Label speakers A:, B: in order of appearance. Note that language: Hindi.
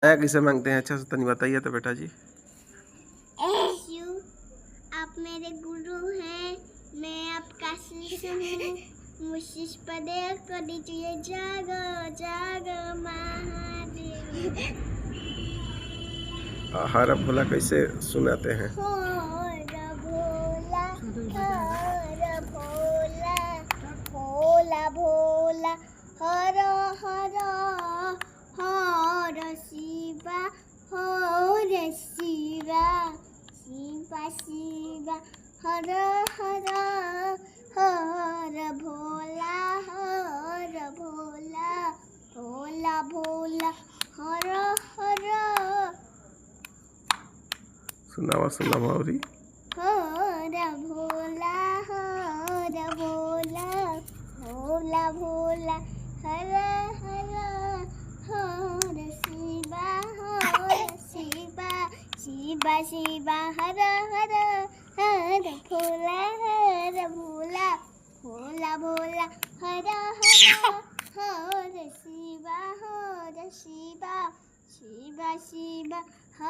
A: आया किसे मांगते हैं? अच्छा से तनी बताइए तो बेटा जी।
B: शिव, आप मेरे गुरु हैं, मैं आपका शिष्य हूँ। मुझ पर दया कर दीजिए, जागो जागो महादेव।
A: हरा भोला कैसे सुनाते हैं?
B: हर भोला हर भोला, भोला भोला हर हर, हर शिवा हर शिवा, शिवा शिवा हर हर, हर भोला भोला, भोला भोला हर हर।
A: सुनावा सुनावा और
B: हर भोला भोला, भोला भोला हर हर, हर शिवा शिवा, शिवा शिवा हर हर, हर भोला भोला, भोला भोला हर हर, हर शिवा शिवा, शिवा शिवा हर